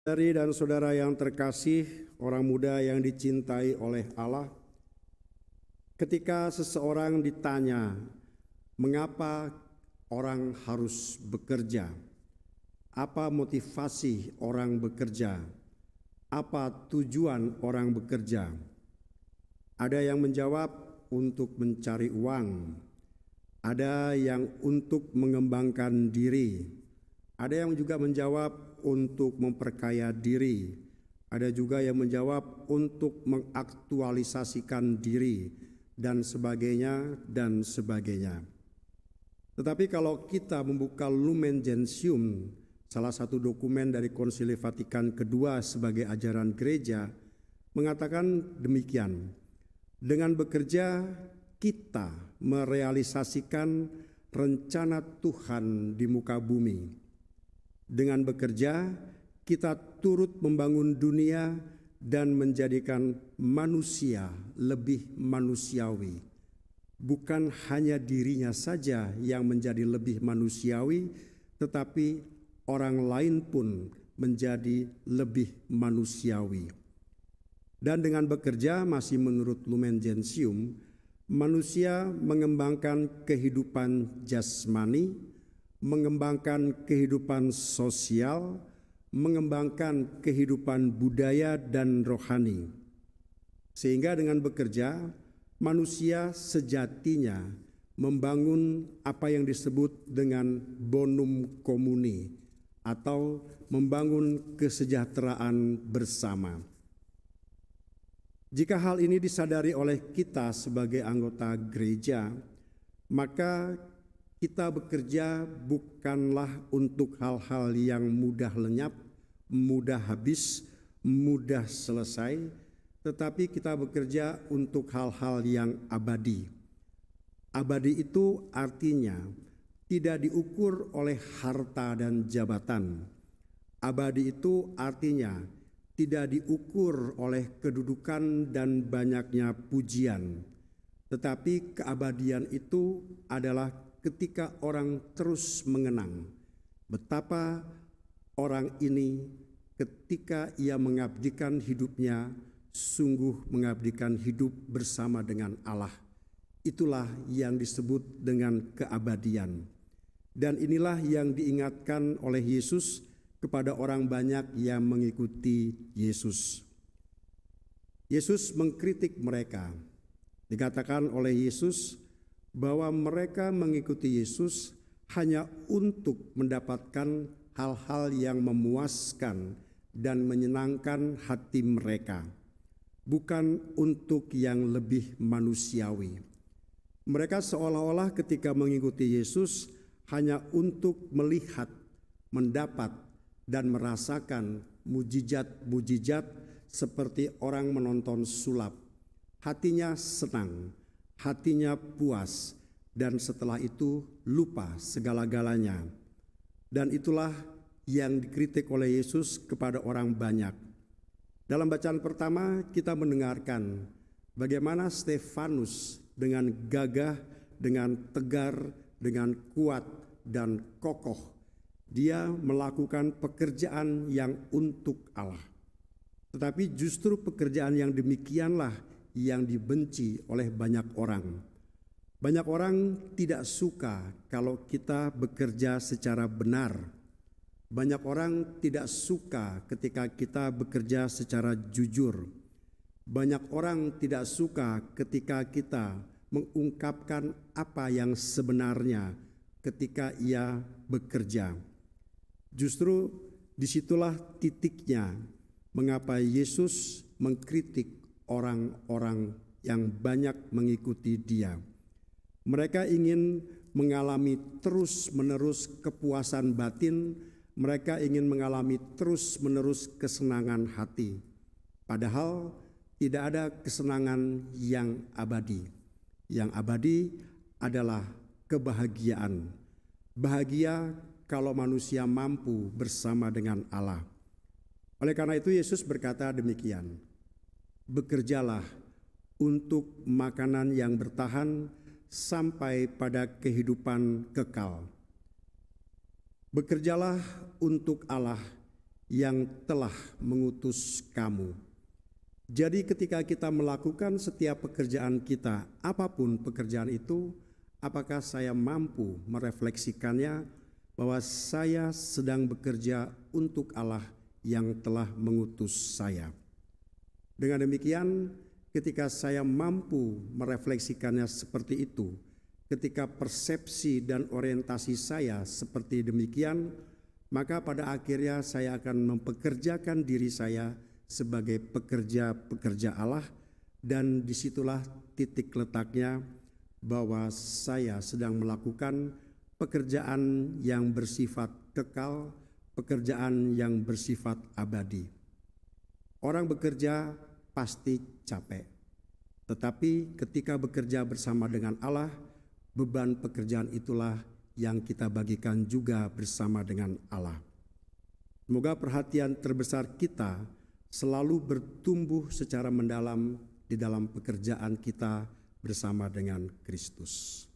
Saudari dan saudara yang terkasih, orang muda yang dicintai oleh Allah, ketika seseorang ditanya, mengapa orang harus bekerja? Apa motivasi orang bekerja? Apa tujuan orang bekerja? Ada yang menjawab untuk mencari uang, ada yang untuk mengembangkan diri, ada yang juga menjawab untuk memperkaya diri, ada juga yang menjawab untuk mengaktualisasikan diri, dan sebagainya, dan sebagainya. Tetapi kalau kita membuka Lumen Gentium, salah satu dokumen dari Konsili Vatikan kedua sebagai ajaran gereja, mengatakan demikian. Dengan bekerja, kita merealisasikan rencana Tuhan di muka bumi. Dengan bekerja, kita turut membangun dunia dan menjadikan manusia lebih manusiawi. Bukan hanya dirinya saja yang menjadi lebih manusiawi, tetapi orang lain pun menjadi lebih manusiawi. Dan dengan bekerja, masih menurut Lumen Gentium, manusia mengembangkan kehidupan jasmani, mengembangkan kehidupan sosial, mengembangkan kehidupan budaya dan rohani. Sehingga dengan bekerja, manusia sejatinya membangun apa yang disebut dengan bonum comuni atau membangun kesejahteraan bersama. Jika hal ini disadari oleh kita sebagai anggota gereja, maka kita bekerja bukanlah untuk hal-hal yang mudah lenyap, mudah habis, mudah selesai, tetapi kita bekerja untuk hal-hal yang abadi. Abadi itu artinya tidak diukur oleh harta dan jabatan. Abadi itu artinya tidak diukur oleh kedudukan dan banyaknya pujian, tetapi keabadian itu adalah ketika orang terus mengenang betapa orang ini ketika ia mengabdikan hidupnya, sungguh mengabdikan hidup bersama dengan Allah. Itulah yang disebut dengan keabadian. Dan inilah yang diingatkan oleh Yesus kepada orang banyak yang mengikuti Yesus. Yesus mengkritik mereka. Dikatakan oleh Yesus bahwa mereka mengikuti Yesus hanya untuk mendapatkan hal-hal yang memuaskan dan menyenangkan hati mereka, bukan untuk yang lebih manusiawi. Mereka seolah-olah ketika mengikuti Yesus hanya untuk melihat, mendapat, dan merasakan mujizat-mujizat seperti orang menonton sulap. Hatinya senang, hatinya puas, dan setelah itu lupa segala-galanya. Dan itulah yang dikritik oleh Yesus kepada orang banyak. Dalam bacaan pertama kita mendengarkan bagaimana Stefanus dengan gagah, dengan tegar, dengan kuat dan kokoh, dia melakukan pekerjaan yang untuk Allah. Tetapi justru pekerjaan yang demikianlah yang dibenci oleh banyak orang. Banyak orang tidak suka kalau kita bekerja secara benar. Banyak orang tidak suka ketika kita bekerja secara jujur. Banyak orang tidak suka ketika kita mengungkapkan apa yang sebenarnya ketika ia bekerja. Justru disitulah titiknya mengapa Yesus mengkritik orang-orang yang banyak mengikuti dia. Mereka ingin mengalami terus-menerus kepuasan batin, mereka ingin mengalami terus-menerus kesenangan hati. Padahal tidak ada kesenangan yang abadi. Yang abadi adalah kebahagiaan. Bahagia kalau manusia mampu bersama dengan Allah. Oleh karena itu Yesus berkata demikian, bekerjalah untuk makanan yang bertahan sampai pada kehidupan kekal. Bekerjalah untuk Allah yang telah mengutus kamu. Jadi ketika kita melakukan setiap pekerjaan kita, apapun pekerjaan itu, apakah saya mampu merefleksikannya bahwa saya sedang bekerja untuk Allah yang telah mengutus saya. Dengan demikian, ketika saya mampu merefleksikannya seperti itu, ketika persepsi dan orientasi saya seperti demikian, maka pada akhirnya saya akan mempekerjakan diri saya sebagai pekerja-pekerja Allah, dan disitulah titik letaknya bahwa saya sedang melakukan pekerjaan yang bersifat kekal, pekerjaan yang bersifat abadi. Orang bekerja pasti capek, tetapi ketika bekerja bersama dengan Allah, beban pekerjaan itulah yang kita bagikan juga bersama dengan Allah. Semoga perhatian terbesar kita selalu bertumbuh secara mendalam di dalam pekerjaan kita bersama dengan Kristus.